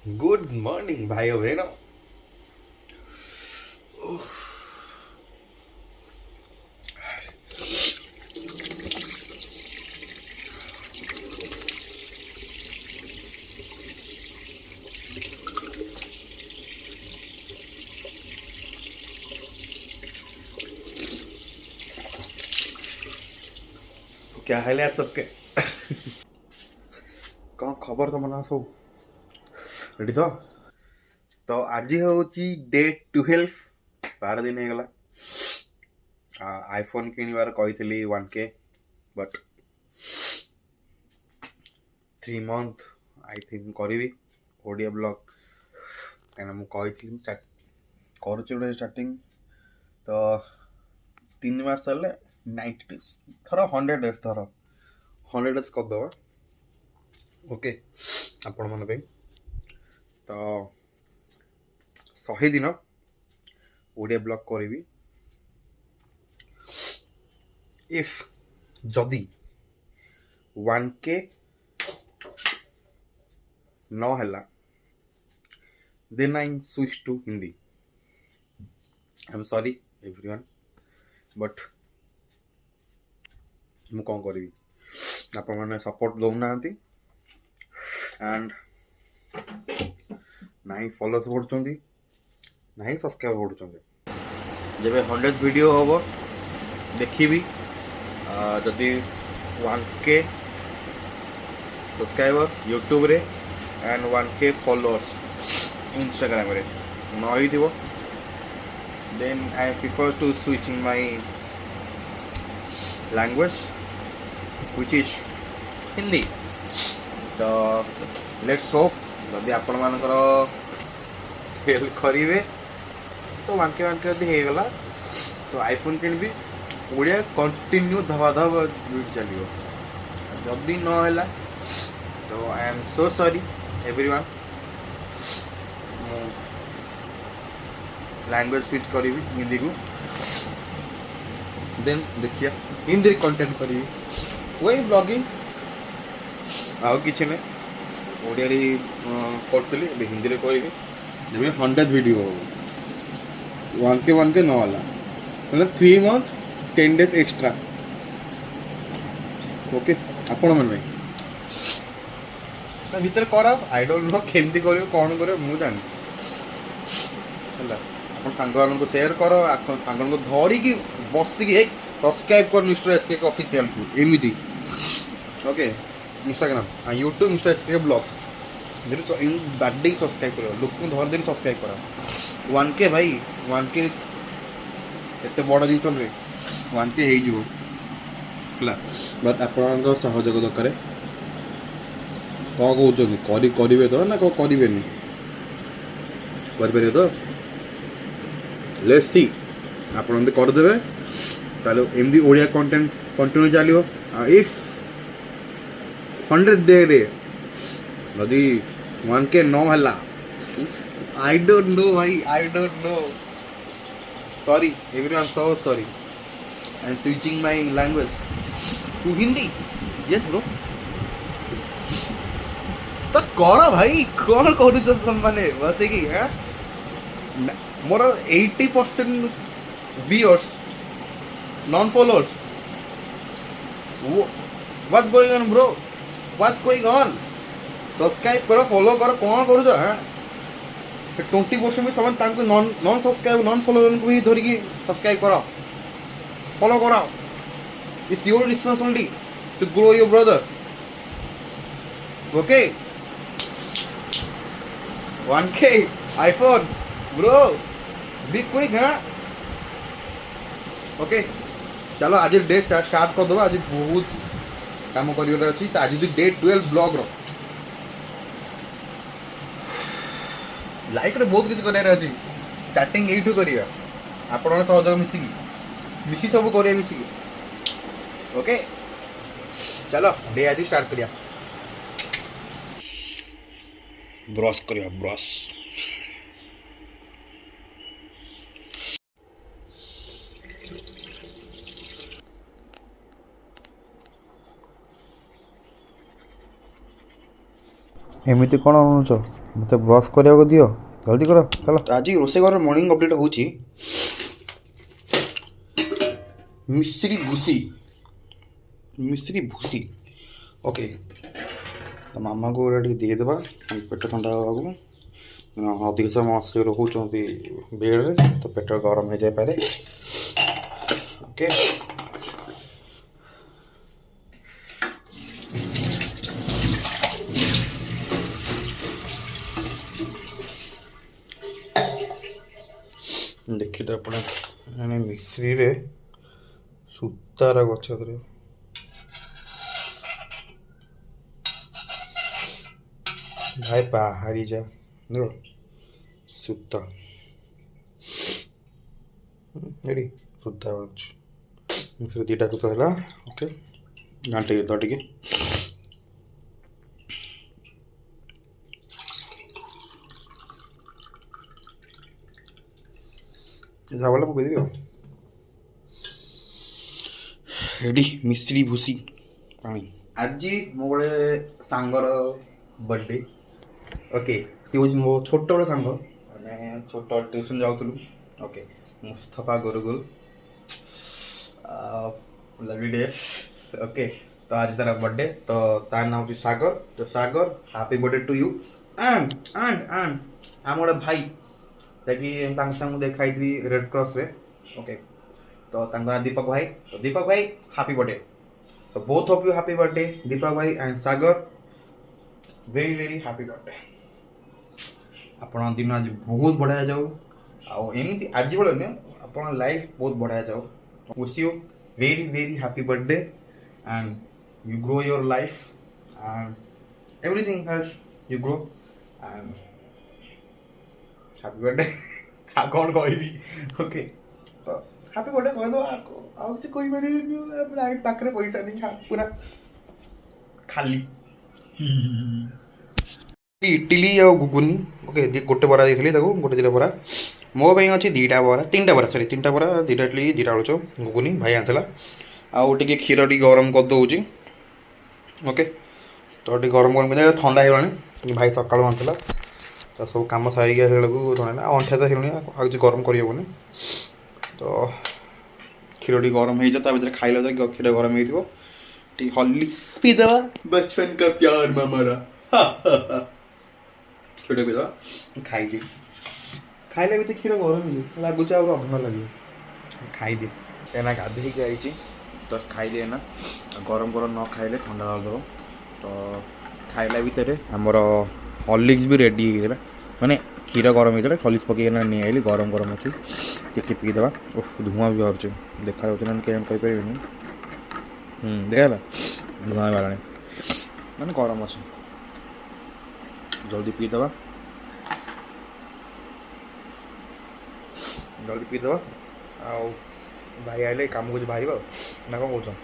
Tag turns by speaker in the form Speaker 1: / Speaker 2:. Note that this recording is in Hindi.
Speaker 1: गुड मॉर्निंग भाई और बहनों। क्या हाल है आप सबके? कौन खबर तो मना सब रेडी तो आज हूँ डे 12 12 दिन हो गला आईफोन किणवार कही 1K but 3 month I think करी ओडिया ब्लॉग कहीं मुझे कही स्टार्टिंग तो 3 मास चले 90 डेज थर 100 डेज थर 100 डेज करदे ओके आपण मन तो 100 दिन ओडिया ब्लॉग करी इफ जदि 1K न हला then I switch to Hindi. I am sorry everyone but मु कौन करी आपण मैंने सपोर्ट दौना एंड ना ही फॉलोअर्स बढ़ुं ना ही सब्सक्राइब बढ़ुं जब 100 वीडियो हम देखी जदि 1K सब्सक्राइबर यूट्यूब रे एंड 1K फॉलोअर्स इंस्टाग्राम रे नई थी then I prefer to switching my language which is Hindi. तो लेट्स होप जदि आपण मानकर हेल्प करेंगे तो 1K होगला तो आईफोन किनबी ओडिया कंटिन्यू धबाधब चलो जदि न तो I am so sorry everyone language switch करी हिंदी को देन देखिए हिंदी कंटेंट करी वही ब्लॉगिंग आउ कि ओडिया करी हिंदी में करी जब 100 वीडियो हो 1K न वाला मतलब 3 मंथ 10 डेज एक्स्ट्रा ओके आपण मन भीतर कर आई डोंट नो केमती कर कौन कर मुझे जानी आप सांग सेयार कर सांग धरिकी बसिकी सब्सक्राइब कर मिस्टर एसके ऑफिशियल को एमती okay Instagram YouTube mister SK blogs birthday subscribe कर लोक धर दिन सब्सक्राइब कर 1K भाई 1K एत बड़ जिन 1K हो बट आप सहयोग दरकार कौन कहते करेंगे तो ना कौन करेंगे करें तो लेट्स सी आप करदे तालो एमदी ओडिया कंटेंट कंटिन्यू चलो इफ 100 डे रे यदि 1K न हला आई डोंट नो भाई I don't know sorry everyone so sorry I am switching my language to Hindi yes bro तो कौन भाई कौन कर मैंने बस कि more 80% viewers non followers what's going on bro what's going on subscribe करो फॉलो करो कौन कर 20% में समझ नॉन सब्सक्राइब नॉन फॉलोअर को ही धरिकी सब्सक्राइब करो फॉलो करो it's your responsibility to grow your brother okay 1K iPhone bro be quick हाँ ओके चलो आज डे स्टार्ट कर दो आज बहुत काम कर अच्छी तो आज डे 12 ब्लॉग रो लाइफ रे बहुत किसी करार अच्छी स्टार्टिंग यू करिया आपण सहयोग मिसी सब करिया मिसिकी ओके चलो डे आज स्टार्ट करिया ब्रश करिया ब्रश
Speaker 2: एमती कौन अनुच
Speaker 1: मत ब्रश करने दियो जल्दी कर चलो। आज रोसे घर मॉर्निंग अपडेट हूँ मिश्री भूसी ओके। तो मामा को देदेबा पेट ठंडा हाँ अधिक समय से रोचे बेड्रे तो पेट गरम हो जाए ओके। देखिए तो अपने मिश्री रे सूतार गच भाई बाहरी जा देख सूता रेडी सूता मिश्री दीटा सूता है ओके। घाटे तो टे चावल पकईदेवी रेडी मिश्री भूसी पानी। आज मो गोटे सांगर बर्थडे ओके सी हूँ मो छोट बड़े सांग मैंने छोट ट्यूशन जाऊँ ओके मुस्तफा गुरुगुल लवली डेज ओके। तो आज तार बर्थडे तो तार नाम हूँ सागर। तो Sagar happy birthday to you and आम गोटे भाई कि देखाई रेड क्रॉस रे ओके। तो ना दीपक भाई। तो दीपक भाई हैप्पी बर्थडे। तो both of you happy birthday Deepak भाई and Sagar very very happy birthday. आपण दिन आज बहुत बढ़िया जाऊ आमती आज बड़े नुह आप लाइफ बहुत बढ़िया जाऊ। Wish you very very happy birthday and you grow your life and everything has you grow and happy birthday आ कौन कहबी ओके। तो हैप्पी बर्थडे कह दो आ किसी कोई पाखे पैसा नहीं पूरा खाली इडली आ घुगुनी ओके। गोटे बरा देखी गोटे दिटा बरा मो भाई अच्छी दीटा बरा तीन बरा सॉरी तीन बरा दीटा इडली दीटा आलुचप घुगुनी भाई आना आउ टे क्षीर टी गरम कर दूँ ओके। तो टे गरम गरम कर ठंडा हो भाई सकाल आना तो सब कम सारिक अंठा तो हेलुनी आज गरम करहबनी। तो क्षीर टी गरम हो जाए खाइला क्षीर गरम हो हॉर्लिक्स पीदेवा बचपन का प्यार मामारा क्षीर पीदेवा खाईदे खाइले भी तो क्षीर गरम हो लगुच अधघंटा लगे खाईदे एना गाधे आई जस्ट खाइले ना गरम गरम न खाइले ठंडा दब। तो खाइला भितर आमर हॉर्लिक्स भी रेडी हो माने क्षीर गरम होता है हॉर्लिक्स पकई नहीं आइली गरम गरम अच्छी टे पीदेवा धुआं भी बाहर देखा कहीपर देखा धुआं बाला माने गरम अच्छे जल्दी पीदेवा आ भाई आइले कम कुछ बाहर ना कौन कौन